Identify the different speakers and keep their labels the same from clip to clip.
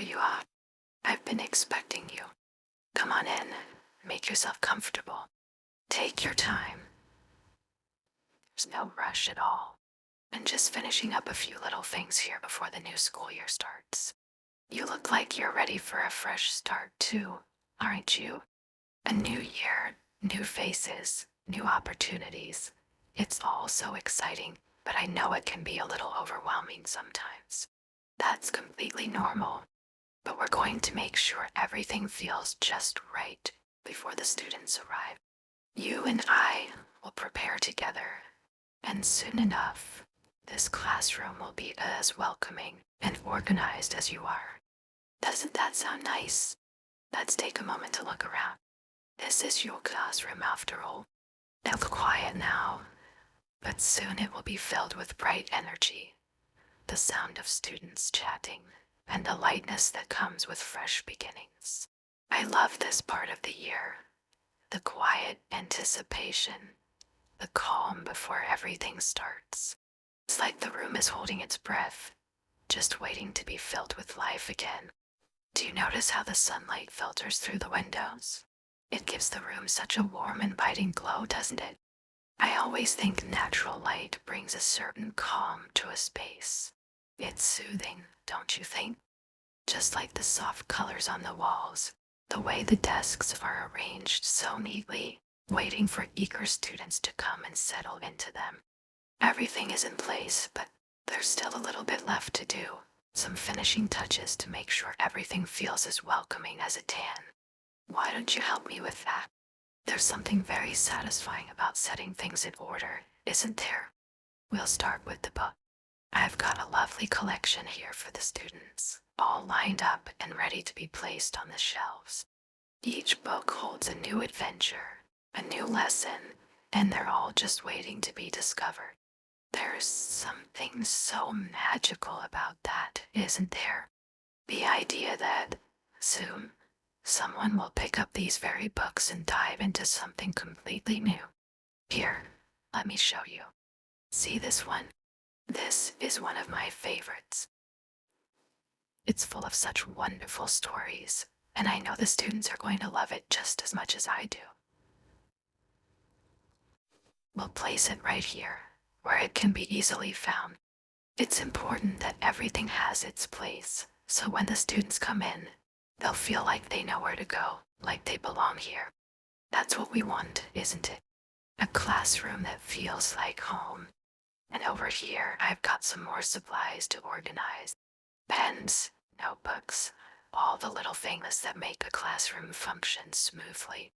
Speaker 1: you are. I've been expecting you. Come on in. Make yourself comfortable. Take your time. There's no rush at all. And just finishing up a few little things here before the new school year starts. You look like you're ready for a fresh start too, aren't you? A new year, new faces, new opportunities. It's all so exciting, but I know it can be a little overwhelming sometimes. That's completely normal, but we're going to make sure everything feels just right before the students arrive. You and I will prepare together, and soon enough, this classroom will be as welcoming and organized as you are. Doesn't that sound nice? Let's take a moment to look around. This is your classroom after all. It'll quiet now, but soon it will be filled with bright energy, the sound of students chatting, and the lightness that comes with fresh beginnings. I love this part of the year, the quiet anticipation, the calm before everything starts. It's like the room is holding its breath, just waiting to be filled with life again. Do you notice how the sunlight filters through the windows? It gives the room such a warm, inviting glow, doesn't it? I always think natural light brings a certain calm to a space. It's soothing, don't you think? Just like the soft colors on the walls, the way the desks are arranged so neatly, waiting for eager students to come and settle into them. Everything is in place, but there's still a little bit left to do. Some finishing touches to make sure everything feels as welcoming as it can. Why don't you help me with that? There's something very satisfying about setting things in order, isn't there? We'll start with the book. I've got a lovely collection here for the students, all lined up and ready to be placed on the shelves. Each book holds a new adventure, a new lesson, and they're all just waiting to be discovered. There's something so magical about that, isn't there? The idea that soon someone will pick up these very books and dive into something completely new. Here, let me show you. See this one? This is one of my favorites. It's full of such wonderful stories, and I know the students are going to love it just as much as I do. We'll place it right here, where it can be easily found. It's important that everything has its place, so when the students come in, they'll feel like they know where to go, like they belong here. That's what we want, isn't it? A classroom that feels like home. And over here, I've got some more supplies to organize. Pens, notebooks, all the little things that make a classroom function smoothly.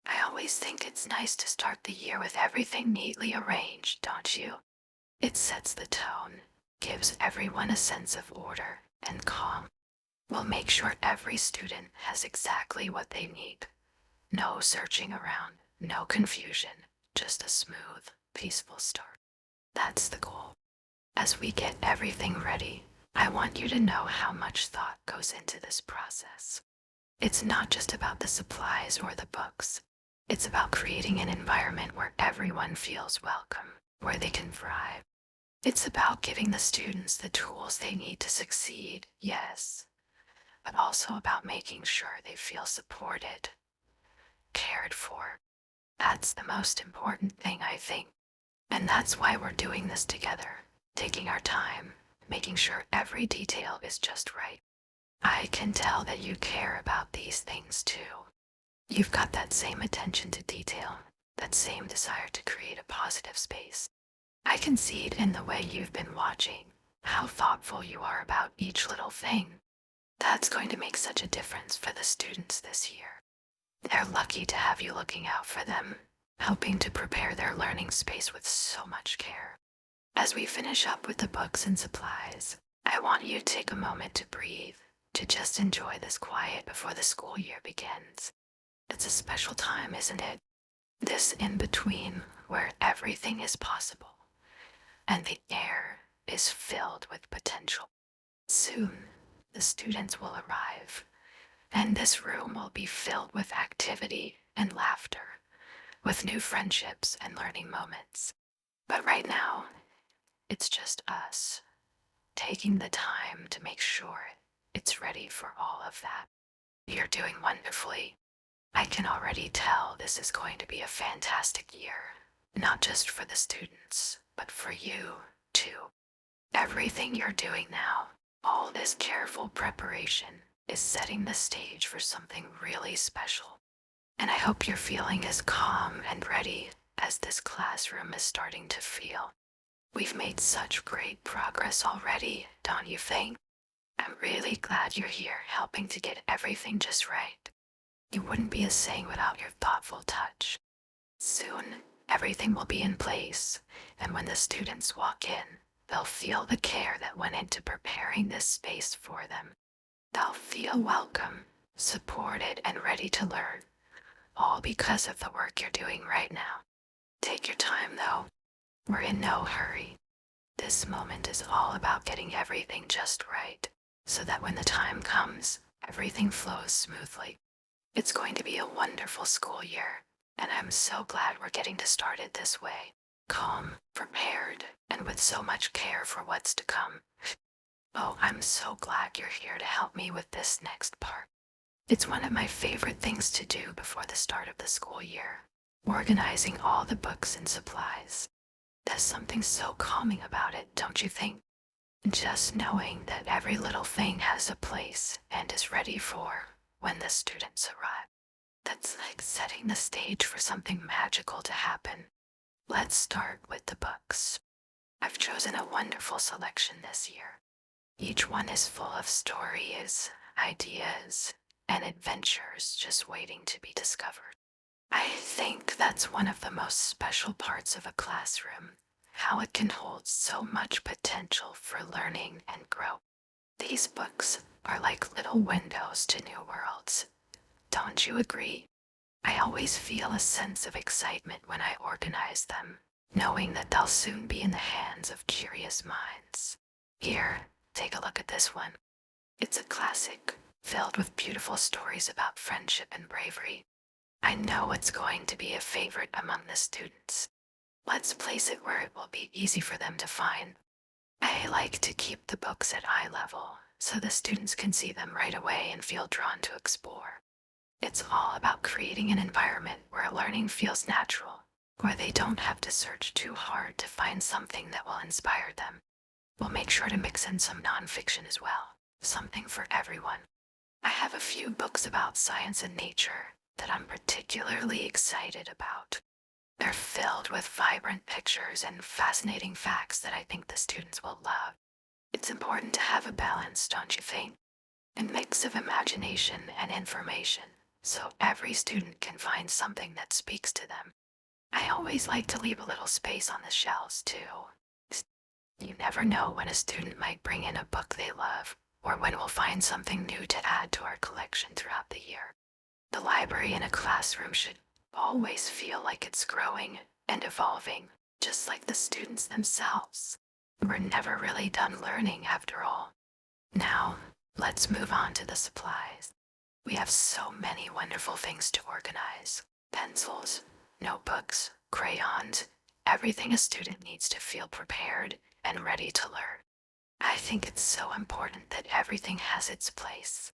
Speaker 1: I always think it's nice to start the year with everything neatly arranged, don't you? It sets the tone, gives everyone a sense of order and calm. We'll make sure every student has exactly what they need. No searching around, no confusion, just a smooth, peaceful start. That's the goal. As we get everything ready, I want you to know how much thought goes into this process. It's not just about the supplies or the books. It's about creating an environment where everyone feels welcome, where they can thrive. It's about giving the students the tools they need to succeed, yes, but also about making sure they feel supported, cared for. That's the most important thing, I think. And that's why we're doing this together, taking our time, making sure every detail is just right. I can tell that you care about these things too. You've got that same attention to detail, that same desire to create a positive space. I can see it in the way you've been watching, how thoughtful you are about each little thing. That's going to make such a difference for the students this year. They're lucky to have you looking out for them, helping to prepare their learning space with so much care. As we finish up with the books and supplies, I want you to take a moment to breathe, to just enjoy this quiet before the school year begins. It's a special time, isn't it? This in-between where everything is possible, and the air is filled with potential. Soon, the students will arrive, and this room will be filled with activity and laughter, with new friendships and learning moments. But right now, it's just us, taking the time to make sure it's it's ready for all of that. You're doing wonderfully. I can already tell this is going to be a fantastic year, not just for the students, but for you, too. Everything you're doing now, all this careful preparation, is setting the stage for something really special. And I hope you're feeling as calm and ready as this classroom is starting to feel. We've made such great progress already, don't you think? I'm really glad you're here helping to get everything just right. You wouldn't be a saying without your thoughtful touch. Soon, everything will be in place, and when the students walk in, they'll feel the care that went into preparing this space for them. They'll feel welcome, supported, and ready to learn, all because of the work you're doing right now. Take your time, though. We're in no hurry. This moment is all about getting everything just right, so that when the time comes, everything flows smoothly. It's going to be a wonderful school year, and I'm so glad we're getting to start it this way. Calm, prepared, and with so much care for what's to come. Oh, I'm so glad you're here to help me with this next part. It's one of my favorite things to do before the start of the school year, organizing all the books and supplies. There's something so calming about it, don't you think? Just knowing that every little thing has a place and is ready for when the students arrive. That's like setting the stage for something magical to happen. Let's start with the books. I've chosen a wonderful selection this year. Each one is full of stories, ideas, and adventures just waiting to be discovered. I think that's one of the most special parts of a classroom, how it can hold so much potential for learning and growth. These books are like little windows to new worlds. Don't you agree? I always feel a sense of excitement when I organize them, knowing that they'll soon be in the hands of curious minds. Here, take a look at this one. It's a classic, filled with beautiful stories about friendship and bravery. I know it's going to be a favorite among the students. Let's place it where it will be easy for them to find. I like to keep the books at eye level, so the students can see them right away and feel drawn to explore. It's all about creating an environment where learning feels natural, where they don't have to search too hard to find something that will inspire them. We'll make sure to mix in some nonfiction as well, something for everyone. I have a few books about science and nature that I'm particularly excited about. They're filled with vibrant pictures and fascinating facts that I think the students will love. It's important to have a balance, don't you think? A mix of imagination and information, so every student can find something that speaks to them. I always like to leave a little space on the shelves, too. You never know when a student might bring in a book they love, or when we'll find something new to add to our collection throughout the year. The library in a classroom should always feel like it's growing and evolving, just like the students themselves. We're never really done learning after all. Now, let's move on to the supplies. We have so many wonderful things to organize. Pencils, notebooks, crayons, everything a student needs to feel prepared and ready to learn. I think it's so important that everything has its place.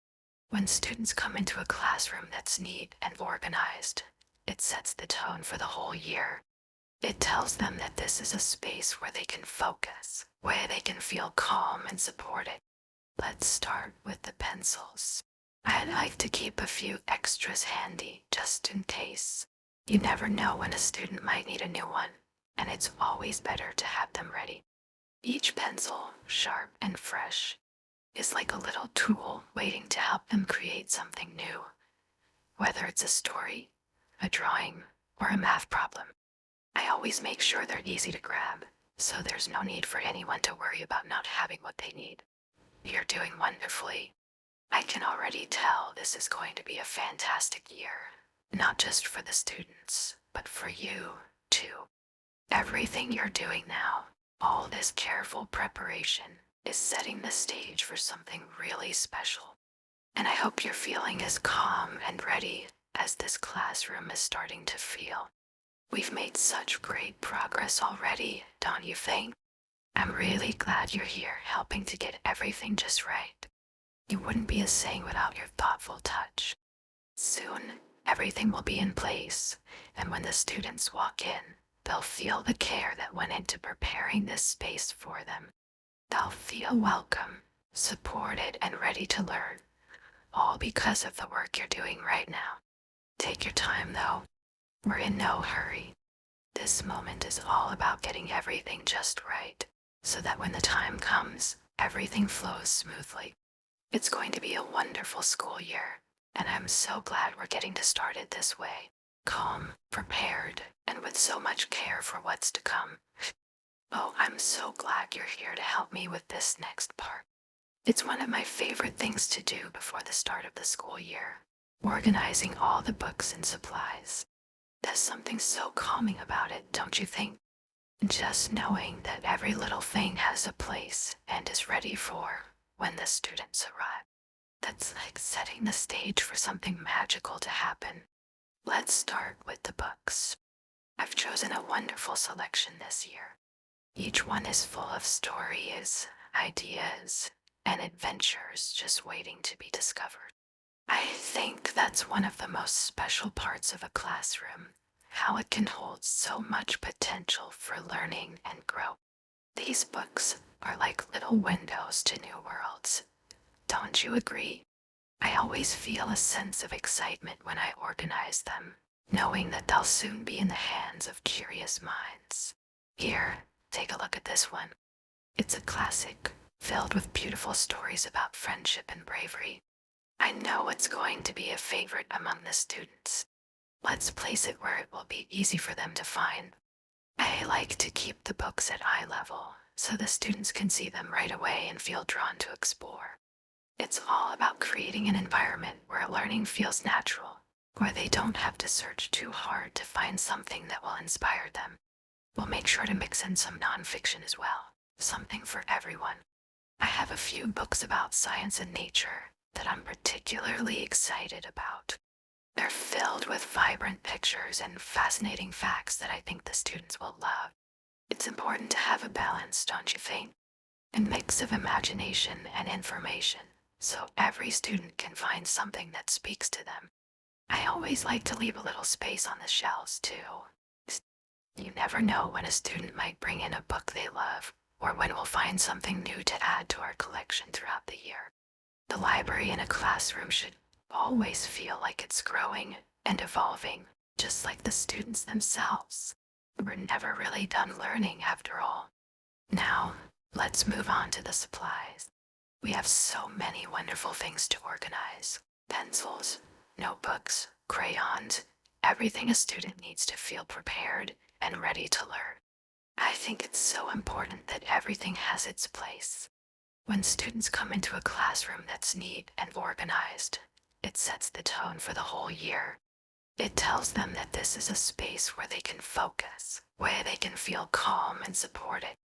Speaker 1: When students come into a classroom that's neat and organized, it sets the tone for the whole year. It tells them that this is a space where they can focus, where they can feel calm and supported. Let's start with the pencils. I'd like to keep a few extras handy, just in case. You never know when a student might need a new one, and it's always better to have them ready. Each pencil, sharp and fresh, is like a little tool waiting to help them create something new, whether it's a story, a drawing, or a math problem. I always make sure they're easy to grab, so there's no need for anyone to worry about not having what they need. You're doing wonderfully. I can already tell this is going to be a fantastic year, not just for the students, but for you, too. Everything you're doing now, all this careful preparation, is setting the stage for something really special. And I hope you're feeling as calm and ready as this classroom is starting to feel. We've made such great progress already, don't you think? I'm really glad you're here helping to get everything just right. You wouldn't be a saying without your thoughtful touch. Soon, everything will be in place, and when the students walk in, they'll feel the care that went into preparing this space for them. They'll feel welcome, supported, and ready to learn, all because of the work you're doing right now. Take your time, though. We're in no hurry. This moment is all about getting everything just right, so that when the time comes, everything flows smoothly. It's going to be a wonderful school year, and I'm so glad we're getting to start it this way. Calm, prepared, and with so much care for what's to come. Oh, I'm so glad you're here to help me with this next part. It's one of my favorite things to do before the start of the school year, organizing all the books and supplies. There's something so calming about it, don't you think? Just knowing that every little thing has a place and is ready for when the students arrive. That's like setting the stage for something magical to happen. Let's start with the books. I've chosen a wonderful selection this year. Each one is full of stories, ideas, and adventures just waiting to be discovered. I think that's one of the most special parts of a classroom, how it can hold so much potential for learning and growth. These books are like little windows to new worlds. Don't you agree? I always feel a sense of excitement when I organize them, knowing that they'll soon be in the hands of curious minds. Here, take a look at this one. It's a classic, filled with beautiful stories about friendship and bravery. I know it's going to be a favorite among the students. Let's place it where it will be easy for them to find. I like to keep the books at eye level, so the students can see them right away and feel drawn to explore. It's all about creating an environment where learning feels natural, where they don't have to search too hard to find something that will inspire them. We'll make sure to mix in some nonfiction as well, something for everyone. I have a few books about science and nature that I'm particularly excited about. They're filled with vibrant pictures and fascinating facts that I think the students will love. It's important to have a balance, don't you think? A mix of imagination and information, so every student can find something that speaks to them. I always like to leave a little space on the shelves, too. You never know when a student might bring in a book they love, or when we'll find something new to add to our collection throughout the year. The library in a classroom should always feel like it's growing and evolving, just like the students themselves. We're never really done learning after all. Now, let's move on to the supplies. We have so many wonderful things to organize. Pencils, notebooks, crayons, everything a student needs to feel prepared and ready to learn. I think it's so important that everything has its place. When students come into a classroom that's neat and organized, it sets the tone for the whole year. It tells them that this is a space where they can focus, where they can feel calm and supported.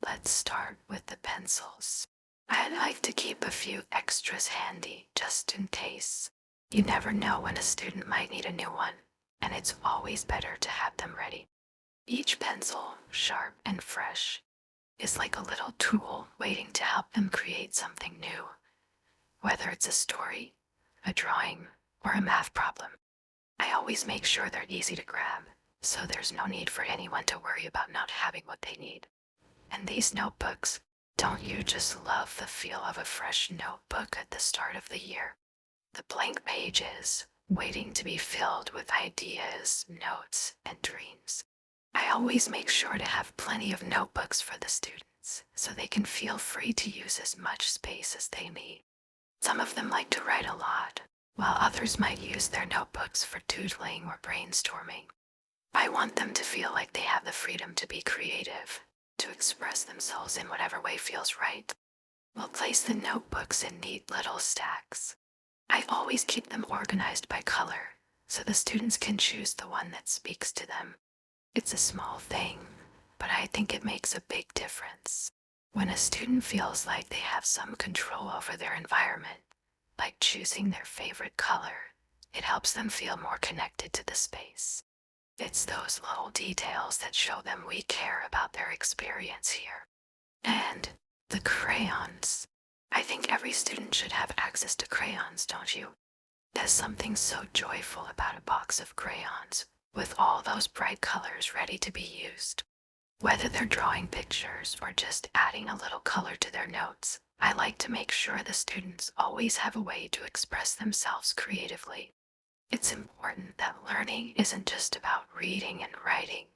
Speaker 1: Let's start with the pencils. I'd like to keep a few extras handy, just in case. You never know when a student might need a new one, and it's always better to have them ready. Each pencil, sharp and fresh, is like a little tool waiting to help them create something new. Whether it's a story, a drawing, or a math problem, I always make sure they're easy to grab, so there's no need for anyone to worry about not having what they need. And these notebooks, don't you just love the feel of a fresh notebook at the start of the year? The blank pages, waiting to be filled with ideas, notes, and dreams. I always make sure to have plenty of notebooks for the students, so they can feel free to use as much space as they need. Some of them like to write a lot, while others might use their notebooks for doodling or brainstorming. I want them to feel like they have the freedom to be creative, to express themselves in whatever way feels right. We'll place the notebooks in neat little stacks. I always keep them organized by color, so the students can choose the one that speaks to them. It's a small thing, but I think it makes a big difference. When a student feels like they have some control over their environment, like choosing their favorite color, it helps them feel more connected to the space. It's those little details that show them we care about their experience here. And the crayons. I think every student should have access to crayons, don't you? There's something so joyful about a box of crayons with all those bright colors ready to be used. Whether they're drawing pictures or just adding a little color to their notes, I like to make sure the students always have a way to express themselves creatively. It's important that learning isn't just about reading and writing,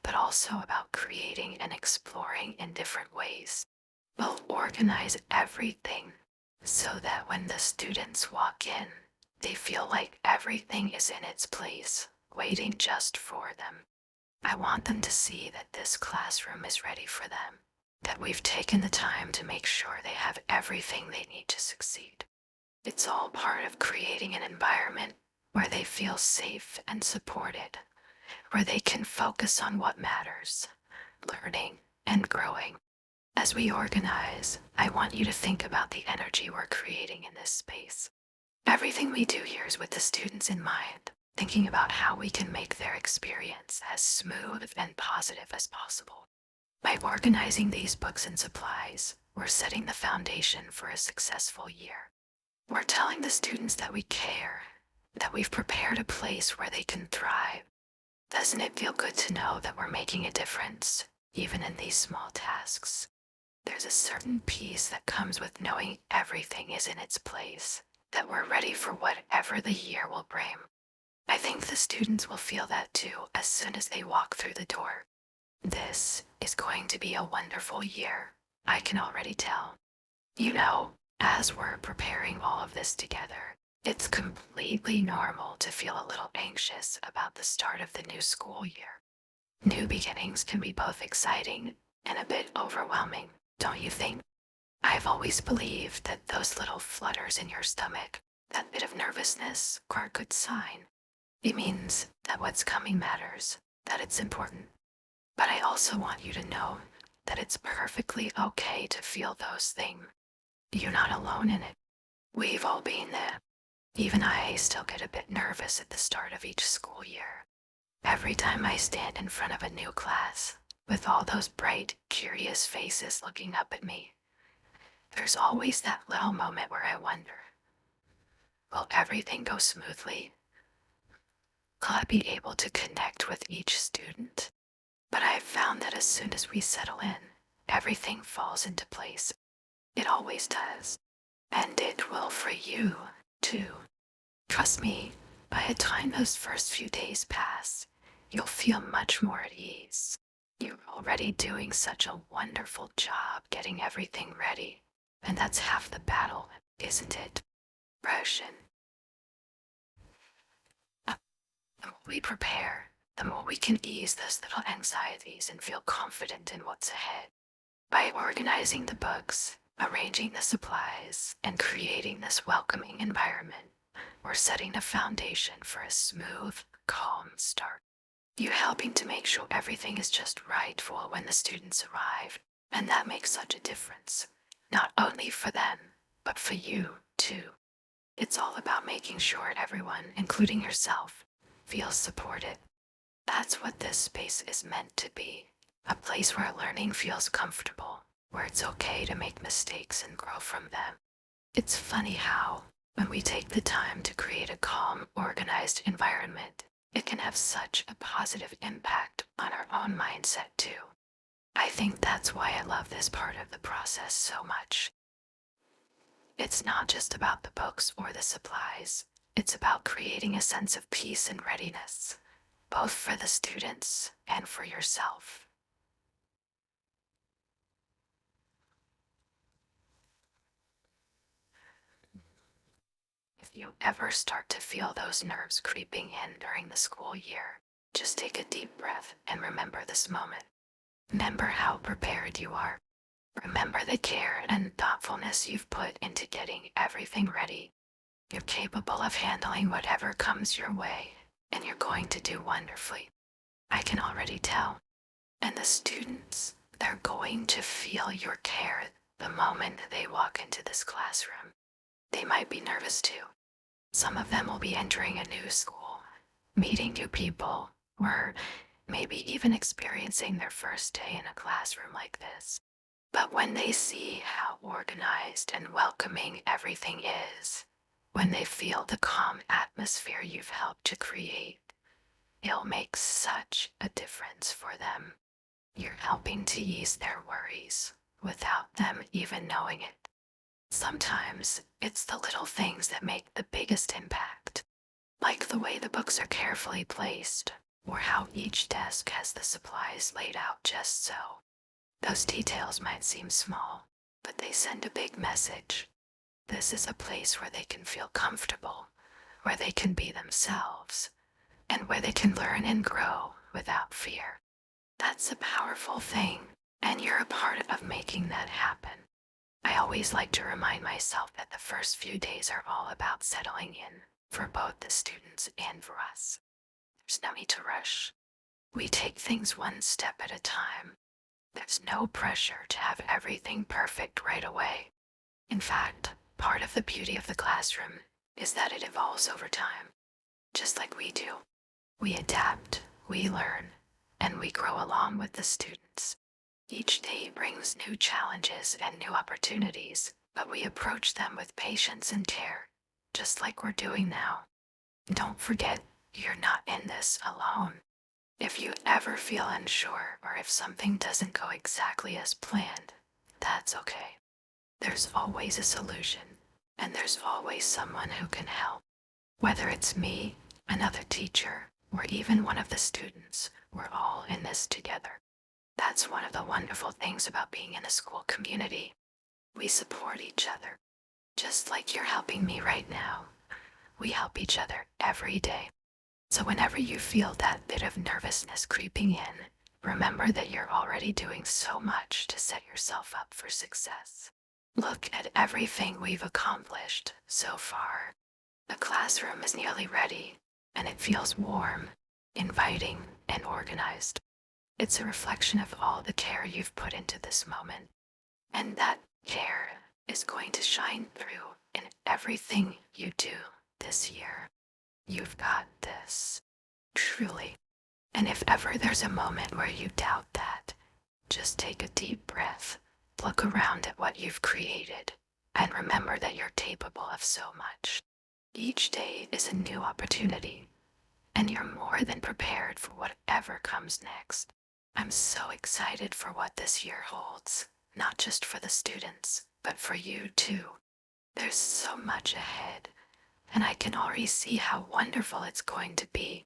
Speaker 1: but also about creating and exploring in different ways. We'll organize everything so that when the students walk in, they feel like everything is in its place, waiting just for them. I want them to see that this classroom is ready for them, that we've taken the time to make sure they have everything they need to succeed. It's all part of creating an environment where they feel safe and supported, where they can focus on what matters, learning and growing. As we organize, I want you to think about the energy we're creating in this space. Everything we do here is with the students in mind, thinking about how we can make their experience as smooth and positive as possible. By organizing these books and supplies, we're setting the foundation for a successful year. We're telling the students that we care, that we've prepared a place where they can thrive. Doesn't it feel good to know that we're making a difference, even in these small tasks? There's a certain peace that comes with knowing everything is in its place, that we're ready for whatever the year will bring. I think the students will feel that too as soon as they walk through the door. This is going to be a wonderful year, I can already tell. You know, as we're preparing all of this together, it's completely normal to feel a little anxious about the start of the new school year. New beginnings can be both exciting and a bit overwhelming, don't you think? I've always believed that those little flutters in your stomach, that bit of nervousness, are a good sign. It means that what's coming matters, that it's important. But I also want you to know that it's perfectly okay to feel those things. You're not alone in it. We've all been there. Even I still get a bit nervous at the start of each school year. Every time I stand in front of a new class, with all those bright, curious faces looking up at me, there's always that little moment where I wonder, will everything go smoothly? Will I be able to connect with each student? But I've found that as soon as we settle in, everything falls into place. It always does. And it will for you, too. Trust me, by the time those first few days pass, you'll feel much more at ease. You're already doing such a wonderful job getting everything ready, and that's half the battle, isn't it? Russian. The more we prepare, the more we can ease those little anxieties and feel confident in what's ahead. By organizing the books, arranging the supplies, and creating this welcoming environment, we're setting a foundation for a smooth, calm start. You're helping to make sure everything is just right for when the students arrive, and that makes such a difference, not only for them, but for you, too. It's all about making sure everyone, including yourself, feels supported. That's what this space is meant to be, a place where learning feels comfortable, where it's okay to make mistakes and grow from them. It's funny how, when we take the time to create a calm, organized environment, it can have such a positive impact on our own mindset too. I think that's why I love this part of the process so much. It's not just about the books or the supplies. It's about creating a sense of peace and readiness, both for the students and for yourself. If you ever start to feel those nerves creeping in during the school year, just take a deep breath and remember this moment. Remember how prepared you are. Remember the care and thoughtfulness you've put into getting everything ready. You're capable of handling whatever comes your way, and you're going to do wonderfully. I can already tell. And the students, they're going to feel your care the moment they walk into this classroom. They might be nervous too. Some of them will be entering a new school, meeting new people, or maybe even experiencing their first day in a classroom like this. But when they see how organized and welcoming everything is, when they feel the calm atmosphere you've helped to create, it'll make such a difference for them. You're helping to ease their worries without them even knowing it. Sometimes it's the little things that make the biggest impact, like the way the books are carefully placed, or how each desk has the supplies laid out just so. Those details might seem small, but they send a big message. This is a place where they can feel comfortable, where they can be themselves, and where they can learn and grow without fear. That's a powerful thing, and you're a part of making that happen. I always like to remind myself that the first few days are all about settling in for both the students and for us. There's no need to rush. We take things one step at a time. There's no pressure to have everything perfect right away. In fact, part of the beauty of the classroom is that it evolves over time, just like we do. We adapt, we learn, and we grow along with the students. Each day brings new challenges and new opportunities, but we approach them with patience and care, just like we're doing now. Don't forget, you're not in this alone. If you ever feel unsure or if something doesn't go exactly as planned, that's okay. There's always a solution, and there's always someone who can help. Whether it's me, another teacher, or even one of the students, we're all in this together. That's one of the wonderful things about being in a school community. We support each other. Just like you're helping me right now, we help each other every day. So whenever you feel that bit of nervousness creeping in, remember that you're already doing so much to set yourself up for success. Look at everything we've accomplished so far. The classroom is nearly ready, and it feels warm, inviting, and organized. It's a reflection of all the care you've put into this moment. And that care is going to shine through in everything you do this year. You've got this, truly. And if ever there's a moment where you doubt that, just take a deep breath, look around at what you've created, and remember that you're capable of so much. Each day is a new opportunity, and you're more than prepared for whatever comes next. I'm so excited for what this year holds, not just for the students, but for you too. There's so much ahead, and I can already see how wonderful it's going to be.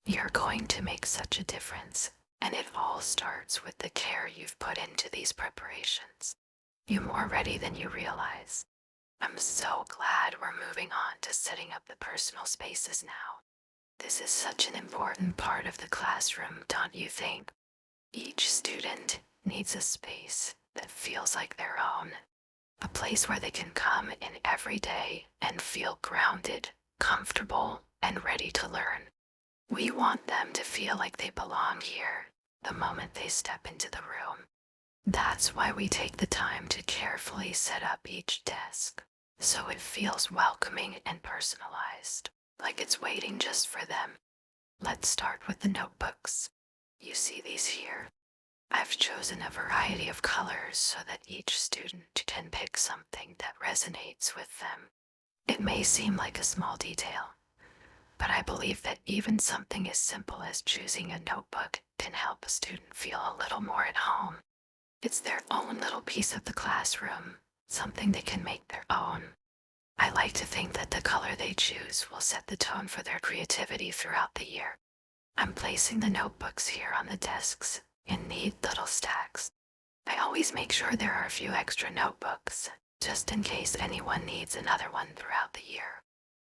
Speaker 1: You're going to make such a difference, and it all starts with the care you've put into these preparations. You're more ready than you realize. I'm so glad we're moving on to setting up the personal spaces now. This is such an important part of the classroom, don't you think? Each student needs a space that feels like their own, a place where they can come in every day and feel grounded, comfortable, and ready to learn. We want them to feel like they belong here the moment they step into the room. That's why we take the time to carefully set up each desk, so it feels welcoming and personalized, like it's waiting just for them. Let's start with the notebooks. You see these here. I've chosen a variety of colors so that each student can pick something that resonates with them. It may seem like a small detail, but I believe that even something as simple as choosing a notebook can help a student feel a little more at home. It's their own little piece of the classroom, something they can make their own. I like to think that the color they choose will set the tone for their creativity throughout the year. I'm placing the notebooks here on the desks in neat little stacks. I always make sure there are a few extra notebooks, just in case anyone needs another one throughout the year.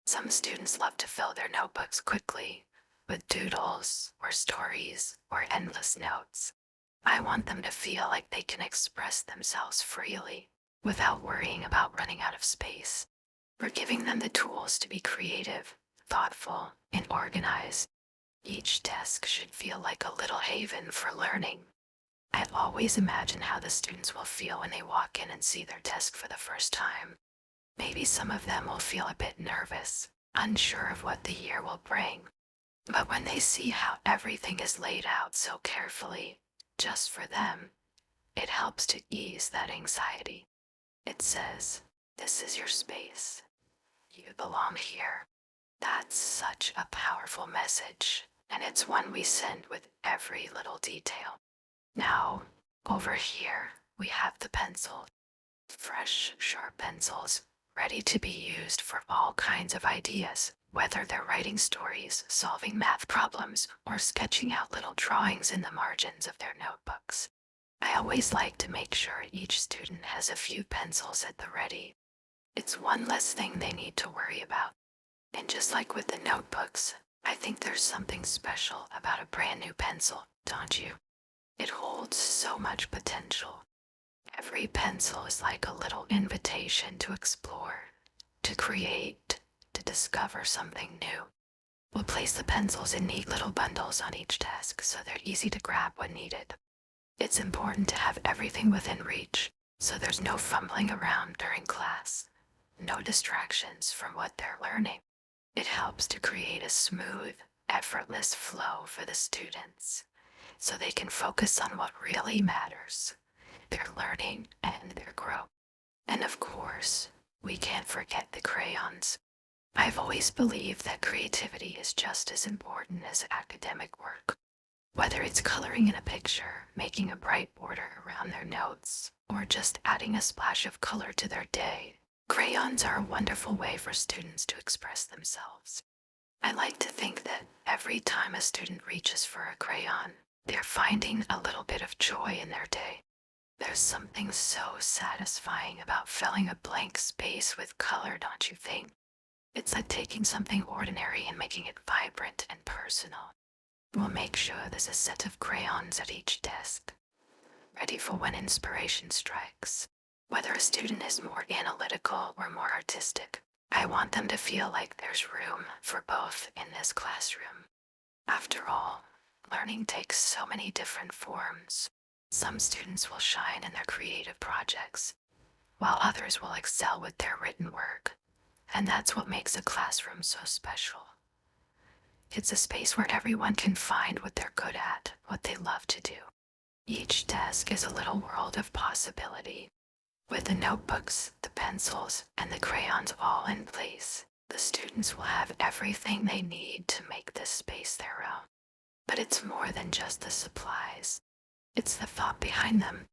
Speaker 1: Some students love to fill their notebooks quickly with doodles or stories or endless notes. I want them to feel like they can express themselves freely without worrying about running out of space. We're giving them the tools to be creative, thoughtful, and organized. Each desk should feel like a little haven for learning. I always imagine how the students will feel when they walk in and see their desk for the first time. Maybe some of them will feel a bit nervous, unsure of what the year will bring. But when they see how everything is laid out so carefully, just for them, It helps to ease that anxiety. It says, this is your space. You belong here. That's such a powerful message, and it's one we send with every little detail. Now, over here, we have the pencil. Fresh, sharp pencils, ready to be used for all kinds of ideas, whether they're writing stories, solving math problems, or sketching out little drawings in the margins of their notebooks. I always like to make sure each student has a few pencils at the ready. It's one less thing they need to worry about. And just like with the notebooks, I think there's something special about a brand new pencil, don't you? It holds so much potential. Every pencil is like a little invitation to explore, to create, to discover something new. We'll place the pencils in neat little bundles on each desk so they're easy to grab when needed. It's important to have everything within reach, so there's no fumbling around during class, no distractions from what they're learning. It helps to create a smooth, effortless flow for the students, so they can focus on what really matters, their learning and their growth. And of course, we can't forget the crayons. I've always believed that creativity is just as important as academic work. Whether it's coloring in a picture, making a bright border around their notes, or just adding a splash of color to their day, crayons are a wonderful way for students to express themselves. I like to think that every time a student reaches for a crayon, they're finding a little bit of joy in their day. There's something so satisfying about filling a blank space with color, don't you think? It's like taking something ordinary and making it vibrant and personal. We'll make sure there's a set of crayons at each desk, ready for when inspiration strikes. Whether a student is more analytical or more artistic, I want them to feel like there's room for both in this classroom. After all, learning takes so many different forms. Some students will shine in their creative projects, while others will excel with their written work. And that's what makes a classroom so special. It's a space where everyone can find what they're good at, what they love to do. Each desk is a little world of possibility. With the notebooks, the pencils, and the crayons all in place, the students will have everything they need to make this space their own. But it's more than just the supplies. It's the thought behind them.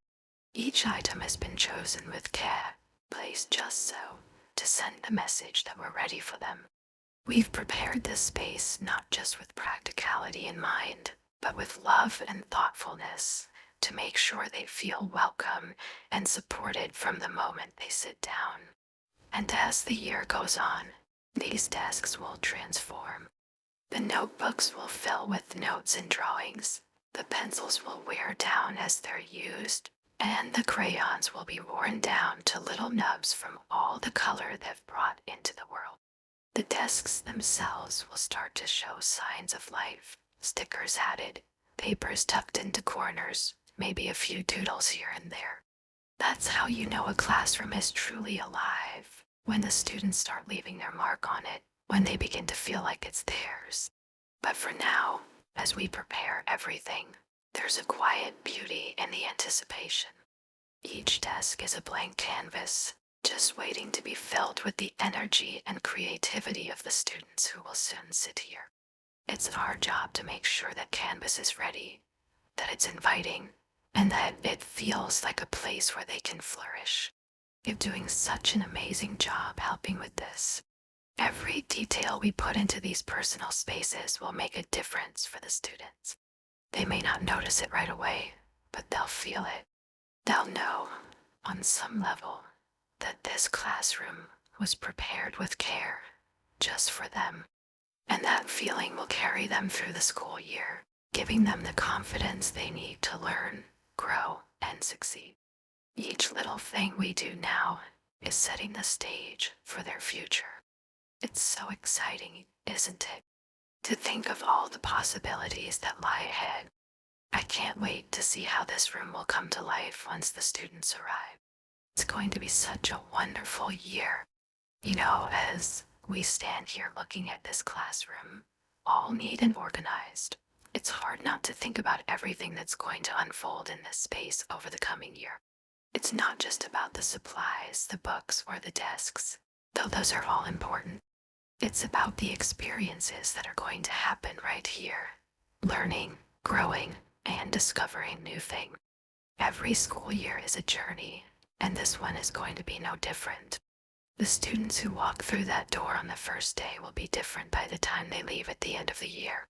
Speaker 1: Each item has been chosen with care, placed just so, to send the message that we're ready for them. We've prepared this space not just with practicality in mind, but with love and thoughtfulness to make sure they feel welcome and supported from the moment they sit down. And as the year goes on, these desks will transform. The notebooks will fill with notes and drawings, the pencils will wear down as they're used, and the crayons will be worn down to little nubs from all the color they've brought into the world. The desks themselves will start to show signs of life, stickers added, papers tucked into corners, maybe a few doodles here and there. That's how you know a classroom is truly alive, when the students start leaving their mark on it, when they begin to feel like it's theirs. But for now, as we prepare everything, there's a quiet beauty in the anticipation. Each desk is a blank canvas, just waiting to be filled with the energy and creativity of the students who will soon sit here. It's our job to make sure that canvas is ready, that it's inviting, and that it feels like a place where they can flourish. You're doing such an amazing job helping with this. Every detail we put into these personal spaces will make a difference for the students. They may not notice it right away, but they'll feel it. They'll know, on some level, that this classroom was prepared with care, just for them. And that feeling will carry them through the school year, giving them the confidence they need to learn, grow, and succeed. Each little thing we do now is setting the stage for their future. It's so exciting, isn't it? To think of all the possibilities that lie ahead. I can't wait to see how this room will come to life once the students arrive. It's going to be such a wonderful year. You know, as we stand here looking at this classroom, all neat and organized, It's hard not to think about everything that's going to unfold in this space over the coming year. It's not just about the supplies, the books, or the desks, though those are all important. It's about the experiences that are going to happen right here. Learning, growing, and discovering new things. Every school year is a journey, and this one is going to be no different. The students who walk through that door on the first day will be different by the time they leave at the end of the year.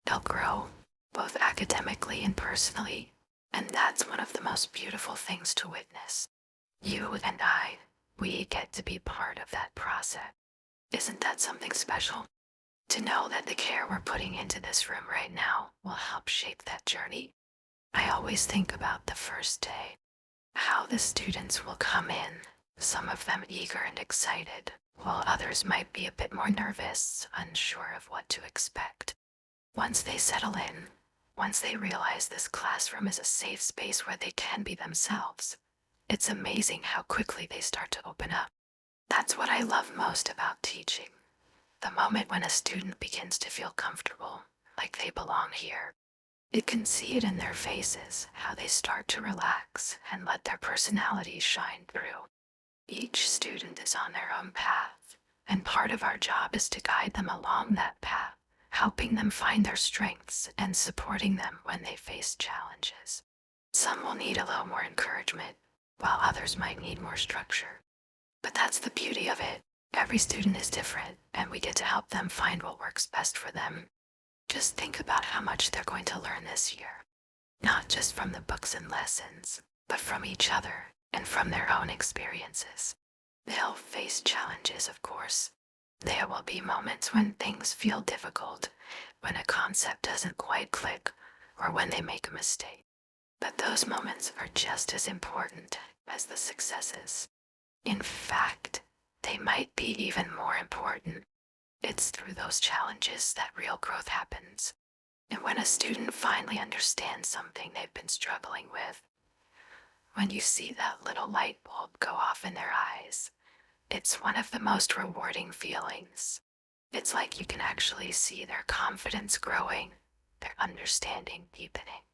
Speaker 1: They'll grow, both academically and personally, and that's one of the most beautiful things to witness. You and I, we get to be part of that process. Isn't that something special? To know that the care we're putting into this room right now will help shape that journey. I always think about the first day, how the students will come in, some of them eager and excited, while others might be a bit more nervous, unsure of what to expect. Once they settle in, once they realize this classroom is a safe space where they can be themselves, it's amazing how quickly they start to open up. That's what I love most about teaching. The moment when a student begins to feel comfortable, like they belong here. You can see it in their faces, how they start to relax and let their personalities shine through. Each student is on their own path, and part of our job is to guide them along that path, helping them find their strengths and supporting them when they face challenges. Some will need a little more encouragement, while others might need more structure. But that's the beauty of it. Every student is different, and we get to help them find what works best for them. Just think about how much they're going to learn this year. Not just from the books and lessons, but from each other and from their own experiences. They'll face challenges, of course. There will be moments when things feel difficult, when a concept doesn't quite click, or when they make a mistake. But those moments are just as important as the successes. In fact, they might be even more important. It's through those challenges that real growth happens. And when a student finally understands something they've been struggling with, when you see that little light bulb go off in their eyes, it's one of the most rewarding feelings. It's like you can actually see their confidence growing, their understanding deepening.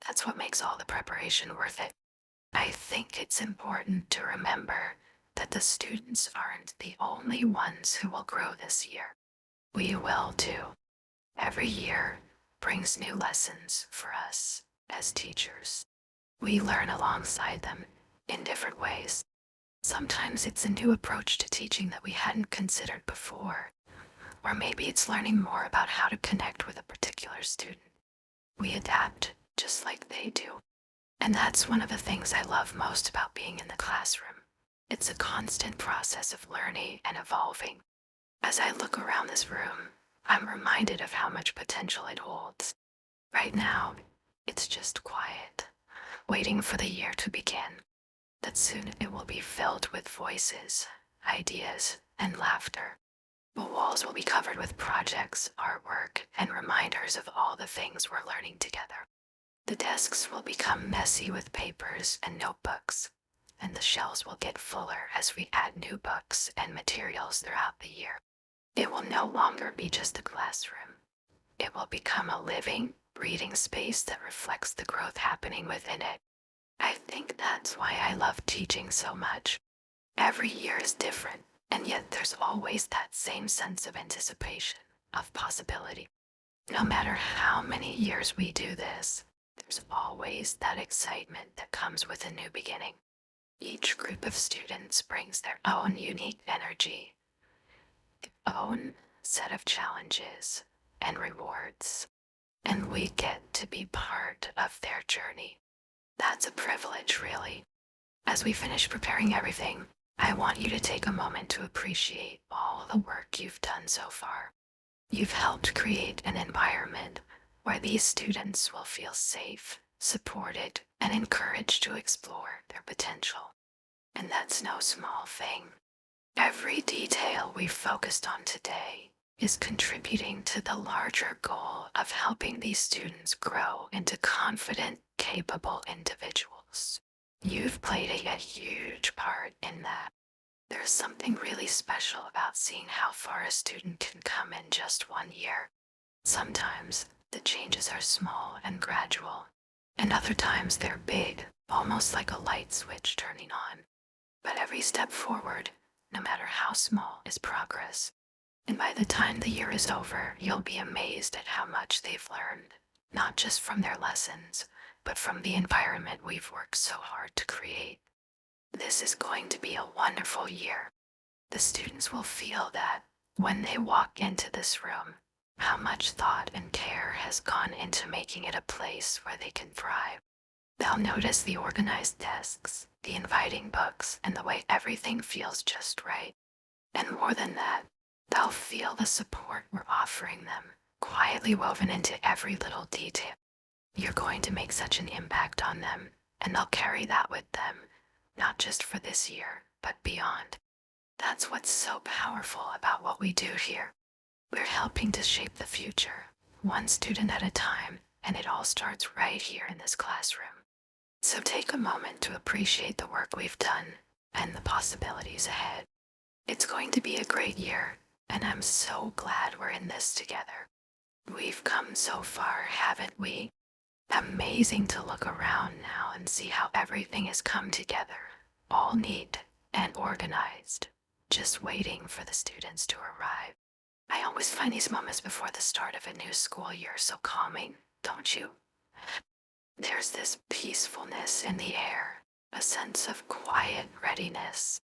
Speaker 1: That's what makes all the preparation worth it. I think it's important to remember that the students aren't the only ones who will grow this year. We will too. Every year brings new lessons for us as teachers. We learn alongside them in different ways. Sometimes it's a new approach to teaching that we hadn't considered before, or maybe it's learning more about how to connect with a particular student. We adapt just like they do. And that's one of the things I love most about being in the classroom. It's a constant process of learning and evolving. As I look around this room, I'm reminded of how much potential it holds. Right now, it's just quiet, waiting for the year to begin. That soon it will be filled with voices, ideas, and laughter. The walls will be covered with projects, artwork, and reminders of all the things we're learning together. The desks will become messy with papers and notebooks, and the shelves will get fuller as we add new books and materials throughout the year. It will no longer be just a classroom. It will become a living, breathing space that reflects the growth happening within it. I think that's why I love teaching so much. Every year is different, and yet there's always that same sense of anticipation, of possibility. No matter how many years we do this, there's always that excitement that comes with a new beginning. Each group of students brings their own unique energy, their own set of challenges and rewards, and we get to be part of their journey. That's a privilege, really. As we finish preparing everything, I want you to take a moment to appreciate all the work you've done so far. You've helped create an environment where these students will feel safe, supported, and encouraged to explore their potential. And that's no small thing. Every detail we've focused on today is contributing to the larger goal of helping these students grow into confident, capable individuals. You've played a huge part in that. There's something really special about seeing how far a student can come in just 1 year. Sometimes the changes are small and gradual, and other times they're big, almost like a light switch turning on. But every step forward, no matter how small, is progress. And by the time the year is over, you'll be amazed at how much they've learned, not just from their lessons, but from the environment we've worked so hard to create. This is going to be a wonderful year. The students will feel that when they walk into this room, how much thought and care has gone into making it a place where they can thrive. They'll notice the organized desks, the inviting books, and the way everything feels just right. And more than that, they'll feel the support we're offering them, quietly woven into every little detail. You're going to make such an impact on them, and they'll carry that with them, not just for this year, but beyond. That's what's so powerful about what we do here. We're helping to shape the future, one student at a time, and it all starts right here in this classroom. So take a moment to appreciate the work we've done and the possibilities ahead. It's going to be a great year, and I'm so glad we're in this together. We've come so far, haven't we? Amazing to look around now and see how everything has come together, all neat and organized, just waiting for the students to arrive. I always find these moments before the start of a new school year so calming, don't you? There's this peacefulness in the air, a sense of quiet readiness.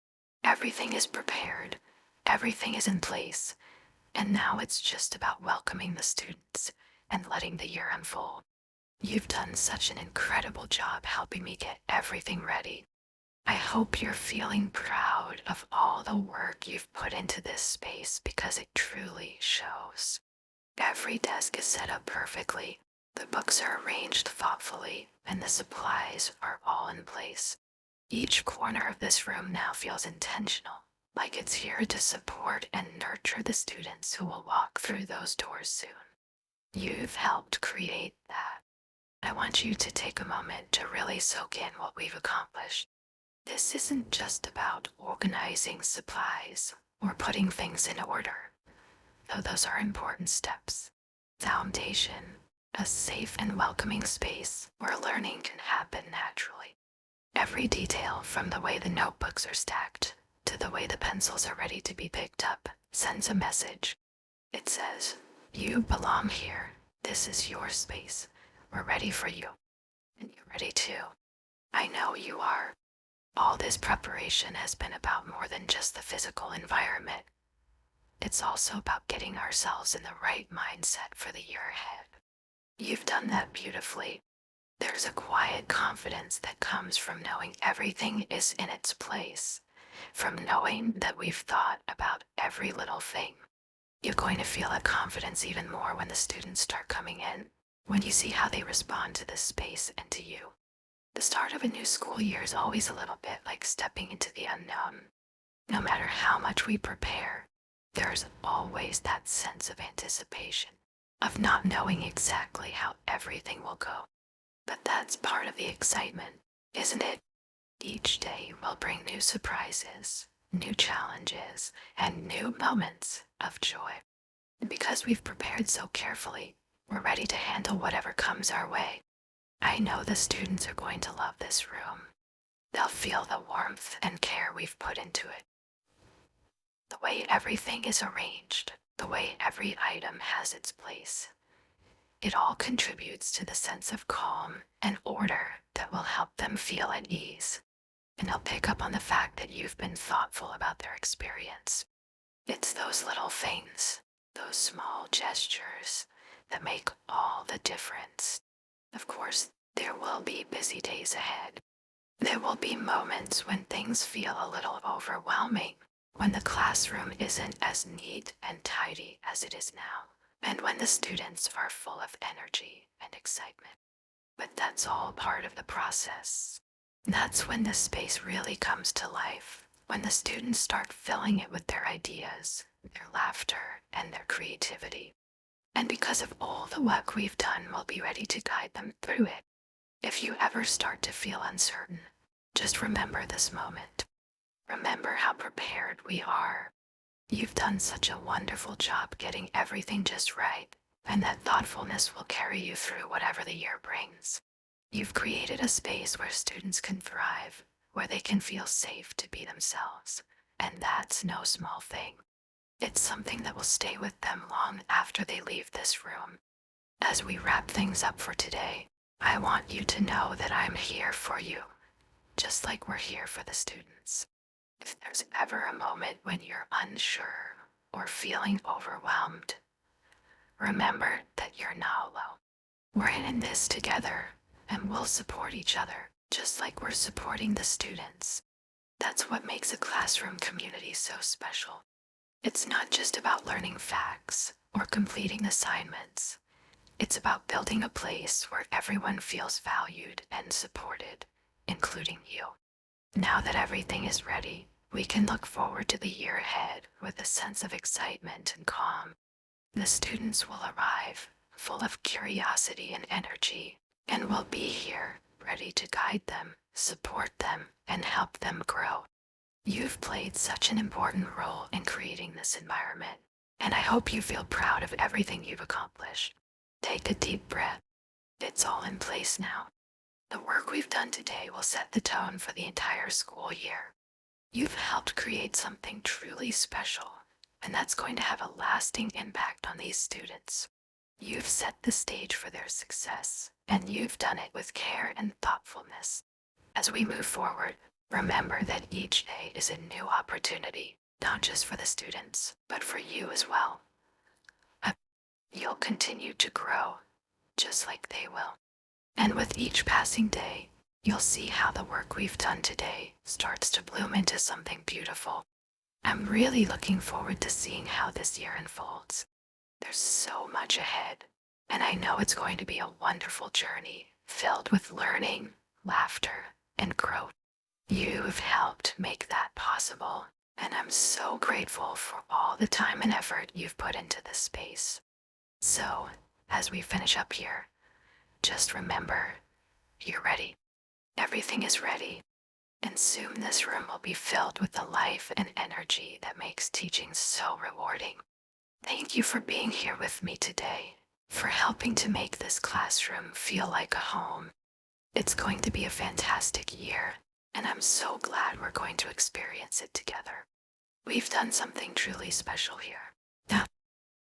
Speaker 1: Everything is prepared, everything is in place, and now it's just about welcoming the students and letting the year unfold. You've done such an incredible job helping me get everything ready. I hope you're feeling proud of all the work you've put into this space because it truly shows. Every desk is set up perfectly, the books are arranged thoughtfully, and the supplies are all in place. Each corner of this room now feels intentional, like it's here to support and nurture the students who will walk through those doors soon. You've helped create that. I want you to take a moment to really soak in what we've accomplished. This isn't just about organizing supplies or putting things in order, though those are important steps. Foundation, a safe and welcoming space where learning can happen naturally. Every detail, from the way the notebooks are stacked to the way the pencils are ready to be picked up, sends a message. It says, you belong here. This is your space. We're ready for you. And you're ready too. I know you are. All this preparation has been about more than just the physical environment. It's also about getting ourselves in the right mindset for the year ahead. You've done that beautifully. There's a quiet confidence that comes from knowing everything is in its place, from knowing that we've thought about every little thing. You're going to feel that confidence even more when the students start coming in, when you see how they respond to this space and to you. The start of a new school year is always a little bit like stepping into the unknown. No matter how much we prepare, there's always that sense of anticipation, of not knowing exactly how everything will go. But that's part of the excitement, isn't it? Each day will bring new surprises, new challenges, and new moments of joy. And because we've prepared so carefully, we're ready to handle whatever comes our way. I know the students are going to love this room. They'll feel the warmth and care we've put into it. The way everything is arranged, the way every item has its place. It all contributes to the sense of calm and order that will help them feel at ease. And they'll pick up on the fact that you've been thoughtful about their experience. It's those little things, those small gestures, that make all the difference. Of course, there will be busy days ahead. There will be moments when things feel a little overwhelming, when the classroom isn't as neat and tidy as it is now, and when the students are full of energy and excitement. But that's all part of the process. That's when the space really comes to life, when the students start filling it with their ideas, their laughter, and their creativity. And because of all the work we've done, we'll be ready to guide them through it. If you ever start to feel uncertain, just remember this moment. Remember how prepared we are. You've done such a wonderful job getting everything just right, and that thoughtfulness will carry you through whatever the year brings. You've created a space where students can thrive, where they can feel safe to be themselves, and that's no small thing. It's something that will stay with them long after they leave this room. As we wrap things up for today, I want you to know that I'm here for you, just like we're here for the students. If there's ever a moment when you're unsure or feeling overwhelmed, remember that you're not alone. We're in this together, and we'll support each other, just like we're supporting the students. That's what makes a classroom community so special. It's not just about learning facts or completing assignments. It's about building a place where everyone feels valued and supported, including you. Now that everything is ready, we can look forward to the year ahead with a sense of excitement and calm. The students will arrive, full of curiosity and energy, and we'll be here, ready to guide them, support them, and help them grow. You've played such an important role in creating this environment, and I hope you feel proud of everything you've accomplished. Take a deep breath. It's all in place now. The work we've done today will set the tone for the entire school year. You've helped create something truly special, and that's going to have a lasting impact on these students. You've set the stage for their success, and you've done it with care and thoughtfulness. As we move forward, remember that each day is a new opportunity, not just for the students, but for you as well. You'll continue to grow, just like they will. And with each passing day, you'll see how the work we've done today starts to bloom into something beautiful. I'm really looking forward to seeing how this year unfolds. There's so much ahead, and I know it's going to be a wonderful journey filled with learning, laughter, and growth. You've helped make that possible, and I'm so grateful for all the time and effort you've put into this space. So, as we finish up here, just remember, you're ready. Everything is ready, and soon this room will be filled with the life and energy that makes teaching so rewarding. Thank you for being here with me today, for helping to make this classroom feel like a home. It's going to be a fantastic year, and I'm so glad we're going to experience it together. We've done something truly special here.